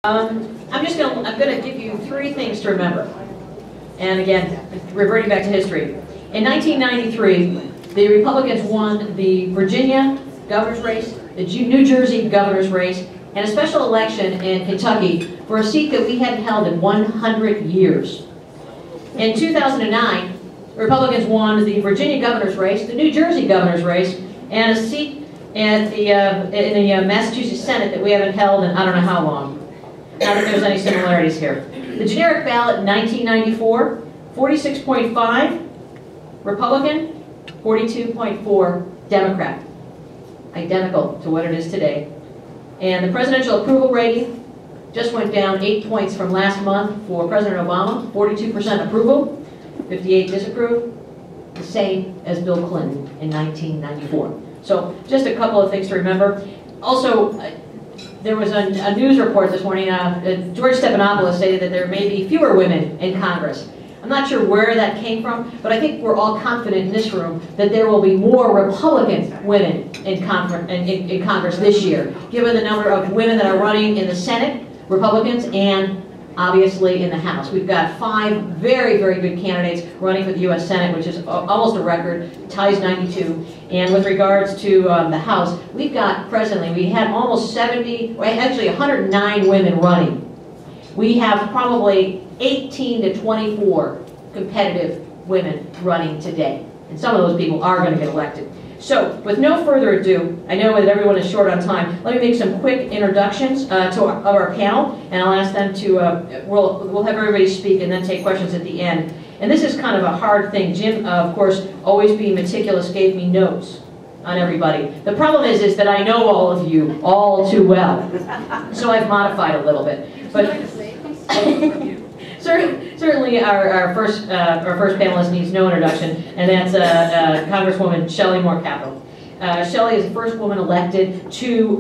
I'm gonna give you three things to remember. And again, reverting back to history. In 1993, the Republicans won the Virginia governor's race, the New Jersey governor's race, and a special election in Kentucky for a seat that we hadn't held in 100 years. In 2009, the Republicans won the Virginia governor's race, the New Jersey governor's race, and a seat at in the Massachusetts Senate that we haven't held in I don't know how long. Not that there's any similarities here. The generic ballot in 1994, 46.5 Republican, 42.4 Democrat. Identical to what it is today. And the presidential approval rating just went down 8 points from last month for President Obama, 42% approval, 58 disapprove, the same as Bill Clinton in 1994. So just a couple of things to remember. Also, there was a news report this morning, George Stephanopoulos stated that there may be fewer women in Congress. I'm not sure where that came from, but I think we're all confident in this room that there will be more Republican women in Congress this year, given the number of women that are running in the Senate, Republicans, and obviously in the House. We've got 5 very, very good candidates running for the U.S. Senate, which is almost a record, ties 92. And with regards to the House, we've got presently, we had almost 109 women running. We have probably 18 to 24 competitive women running today. And some of those people are going to get elected. So, with no further ado, I know that everyone is short on time. Let me make some quick introductions of our panel, and I'll ask them to, we'll have everybody speak and then take questions at the end. And this is kind of a hard thing. Jim, of course, always being meticulous, gave me notes on everybody. The problem is that I know all of you all too well, so I've modified a little bit. But certainly our first panelist needs no introduction, and that's Congresswoman Shelley Capito. Shelley is the first woman elected to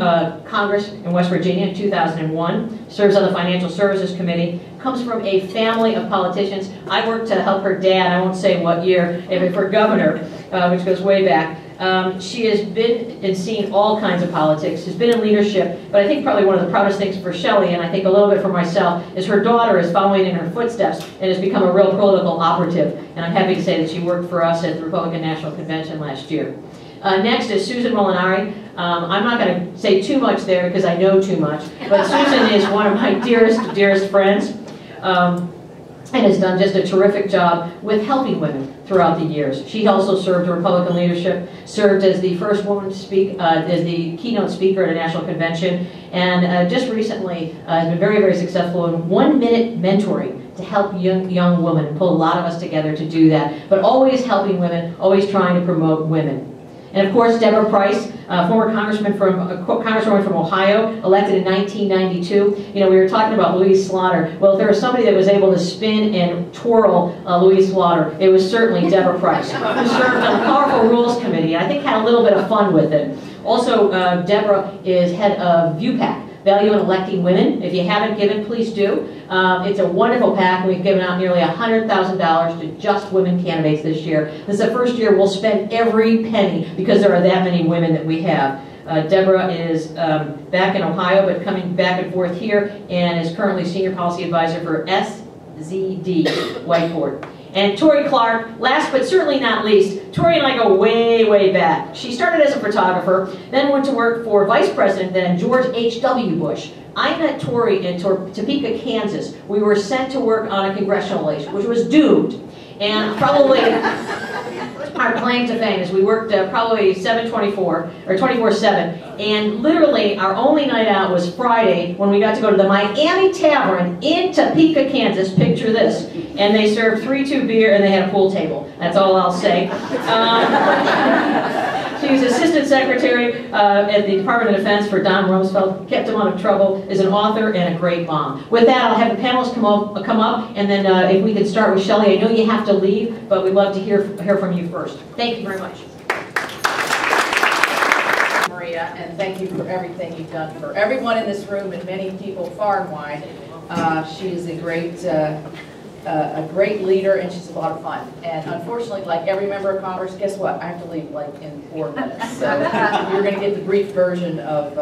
Congress in West Virginia in 2001, serves on the Financial Services Committee, comes from a family of politicians. I worked to help her dad, I won't say what year, for governor, which goes way back. She has been and seen all kinds of politics, has been in leadership, but I think probably one of the proudest things for Shelley, and I think a little bit for myself, is her daughter is following in her footsteps and has become a real political operative. And I'm happy to say that she worked for us at the Republican National Convention last year. Next is Susan Molinari. I'm not going to say too much there because I know too much, but Susan is one of my dearest friends. And has done just a terrific job with helping women throughout the years. She also served in Republican leadership, served as the first woman to speak, as the keynote speaker at a national convention, and just recently has been very, very successful in 1-minute mentoring to help young women, and pull a lot of us together to do that, but always helping women, always trying to promote women. And of course, Deborah Price, former congresswoman from Ohio, elected in 1992. You know, we were talking about Louise Slaughter. Well, if there was somebody that was able to spin and twirl Louise Slaughter, it was certainly Deborah Price, who served on the Powerful Rules Committee. I think had a little bit of fun with it. Also, Deborah is head of ViewPAC, Value in Electing Women. If you haven't given, please do. It's a wonderful PAC. We've given out nearly $100,000 to just women candidates this year. This is the first year we'll spend every penny because there are that many women that we have. Deborah is back in Ohio, but coming back and forth here, and is currently Senior Policy Advisor for SZD Whiteboard. And Tori Clark, last but certainly not least, Tori and I go way, way back. She started as a photographer, then went to work for Vice President then George H.W. Bush. I met Tori in Topeka, Kansas. We were sent to work on a congressional race, which was doomed. And probably our claim to fame is we worked probably 7/24 or 24/7, and literally our only night out was Friday when we got to go to the Miami Tavern in Topeka, Kansas. Picture this, and they served 3-2 beer and they had a pool table. That's all I'll say. She was Assistant Secretary at the Department of Defense for Don Rumsfeld, kept him out of trouble, is an author and a great mom. With that, I'll have the panelists come up, and then if we could start with Shelley. I know you have to leave, but we'd love to hear from you first. Thank you very much. Maria, and thank you for everything you've done for everyone in this room and many people far and wide. She is a great leader, and she's a lot of fun. And unfortunately, like every member of Congress, guess what? I have to leave like in 4 minutes. So you're going to get the brief version of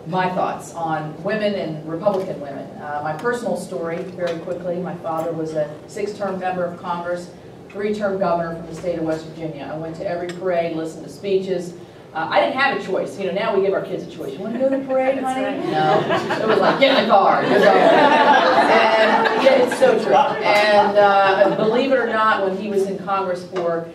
my thoughts on women and Republican women. My personal story, very quickly, my father was a 6-term member of Congress, 3-term governor from the state of West Virginia. I went to every parade, listened to speeches. I didn't have a choice. You know, now we give our kids a choice. You want to go to the parade, honey? Right. No. It was like, get in the car. You're going. And yeah, it's so true. And believe it or not, when he was in Congress for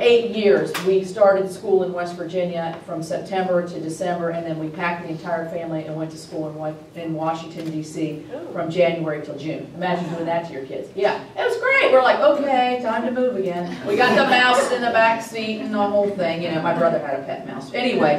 8 years, we started school in West Virginia from September to December, and then we packed the entire family and went to school in Washington, D.C. from January till June. Imagine doing that to your kids. Yeah, it was great. We're like, okay, time to move again. We got the mouse in the back seat and the whole thing. You know, my brother had a pet mouse. Anyway,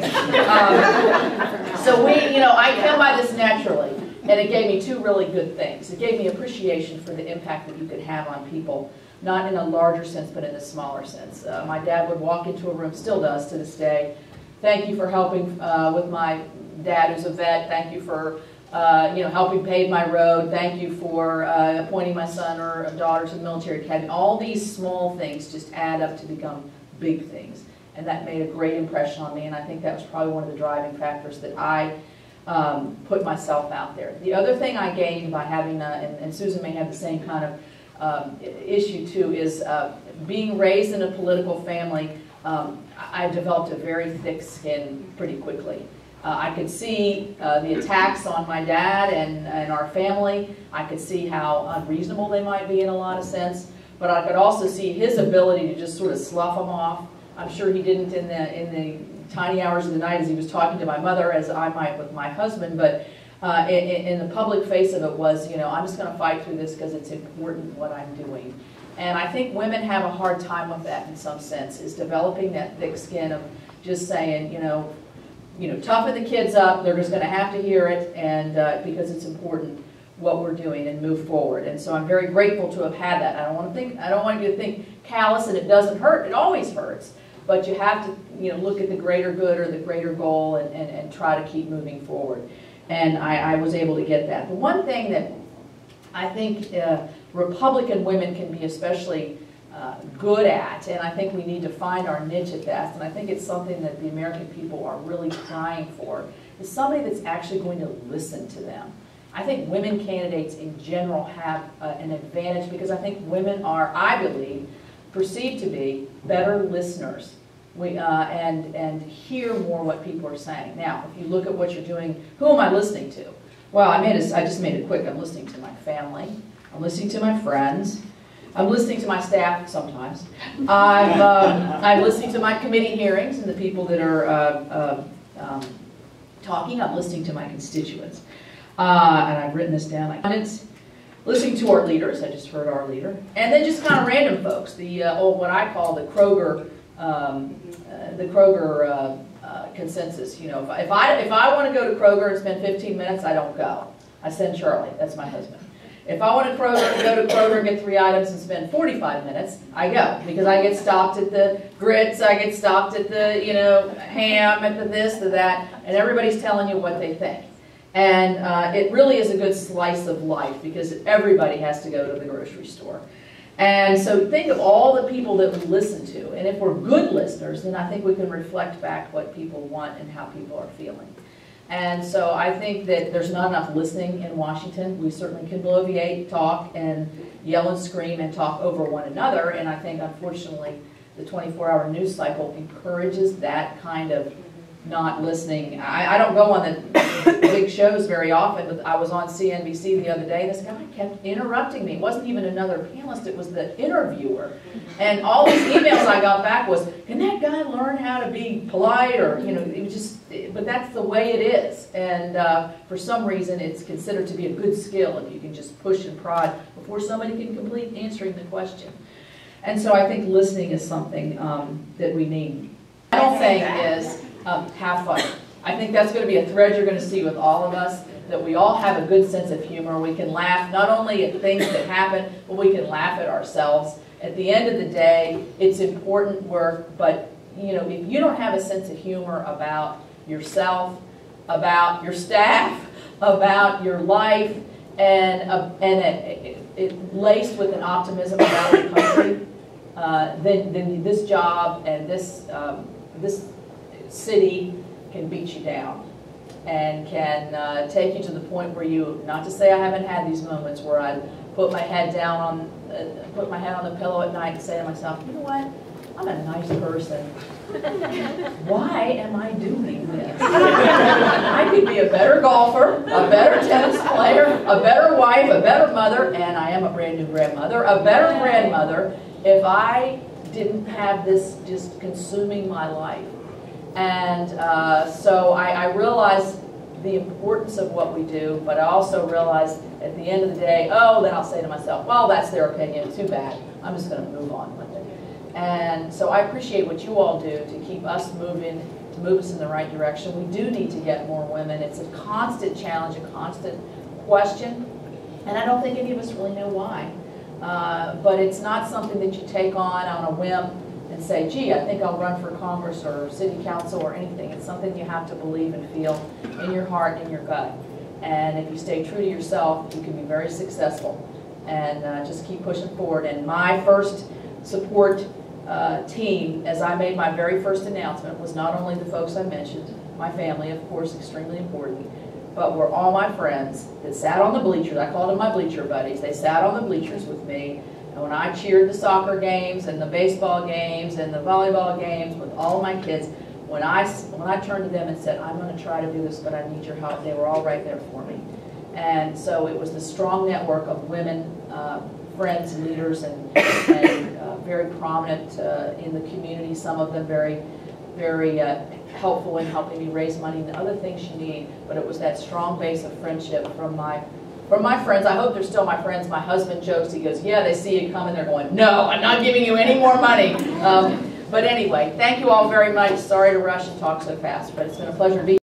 so I come by this naturally, and it gave me 2 really good things. It gave me appreciation for the impact that you could have on people. Not in a larger sense, but in a smaller sense. My dad would walk into a room, still does to this day. Thank you for helping with my dad, who's a vet. Thank you for helping pave my road. Thank you for appointing my son or daughter to the military academy. All these small things just add up to become big things. And that made a great impression on me, and I think that was probably one of the driving factors that I put myself out there. The other thing I gained by having, and Susan may have the same kind of issue too, is being raised in a political family. I developed a very thick skin pretty quickly. I could see the attacks on my dad and our family. I could see how unreasonable they might be in a lot of sense, but I could also see his ability to just sort of slough them off. I'm sure he didn't in the tiny hours of the night as he was talking to my mother, as I might with my husband, but in the public face of it was, I'm just going to fight through this because it's important what I'm doing. And I think women have a hard time with that in some sense, is developing that thick skin of just saying, toughen the kids up, they're just going to have to hear it, and because it's important what we're doing, and move forward. And so I'm very grateful to have had that. I don't want you to think callous and it doesn't hurt. It always hurts. But you have to look at the greater good or the greater goal and try to keep moving forward. And I was able to get that. The one thing that I think Republican women can be especially good at, and I think we need to find our niche at that, and I think it's something that the American people are really crying for, is somebody that's actually going to listen to them. I think women candidates in general have an advantage because I think women are, I believe, perceived to be better listeners. And hear more what people are saying. Now, if you look at what you're doing, who am I listening to? Well, I just made it quick. I'm listening to my family. I'm listening to my friends. I'm listening to my staff sometimes. I'm listening to my committee hearings and the people that are talking. I'm listening to my constituents. And I've written this down. It's listening to our leaders. I just heard our leader. And then just kind of random folks. What I call the Kroger consensus. If I want to go to Kroger and spend 15 minutes, I don't go. I send Charlie. That's my husband. If I want to go to Kroger and get 3 items and spend 45 minutes, I go because I get stopped at the grits, I get stopped at the ham, at the this, the that, and everybody's telling you what they think. And it really is a good slice of life because everybody has to go to the grocery store. And so think of all the people that we listen to. And if we're good listeners, then I think we can reflect back what people want and how people are feeling. And so I think that there's not enough listening in Washington. We certainly can bloviate, talk, and yell and scream and talk over one another. And I think, unfortunately, the 24-hour news cycle encourages that kind of not listening. I don't go on the big shows very often, but I was on CNBC the other day, and this guy kept interrupting me. It wasn't even another panelist, it was the interviewer. And all these emails I got back was, can that guy learn how to be polite? Or, it was just, but that's the way it is. And for some reason, it's considered to be a good skill if you can just push and prod before somebody can complete answering the question. And so I think listening is something that we need. The final thing is, have fun. I think that's going to be a thread you're going to see with all of us, that we all have a good sense of humor. We can laugh not only at things that happen, but we can laugh at ourselves. At the end of the day, it's important work, but if you don't have a sense of humor about yourself, about your staff, about your life, and it laced with an optimism about the country, then this job and this city can beat you down. and can take you to the point where you, not to say I haven't had these moments where I put my head down on, put my head on the pillow at night and say to myself, you know what, I'm a nice person. Why am I doing this? I could be a better golfer, a better tennis player, a better wife, a better mother, and I am a brand new grandmother, a better grandmother if I didn't have this just consuming my life. And so I realize the importance of what we do, but I also realize at the end of the day, oh, then I'll say to myself, well, that's their opinion, too bad. I'm just going to move on with it. And so I appreciate what you all do to keep us moving, to move us in the right direction. We do need to get more women. It's a constant challenge, a constant question, and I don't think any of us really know why. But it's not something that you take on a whim and say, gee, I think I'll run for Congress or City Council or anything. It's something you have to believe and feel in your heart, in your gut. And if you stay true to yourself, you can be very successful. And just keep pushing forward. And my first support team, as I made my very first announcement, was not only the folks I mentioned, my family, of course, extremely important, but were all my friends that sat on the bleachers. I called them my bleacher buddies. They sat on the bleachers with me. And when I cheered the soccer games and the baseball games and the volleyball games with all of my kids, when I turned to them and said, I'm going to try to do this, but I need your help, they were all right there for me. And so it was the strong network of women, friends, leaders, and very prominent in the community, some of them very helpful in helping me raise money and other things you need, but it was that strong base of friendship from my friends. I hope they're still my friends. My husband jokes, he goes, yeah, they see you coming, they're going, no, I'm not giving you any more money. But anyway, thank you all very much. Sorry to rush and talk so fast, but it's been a pleasure to be here.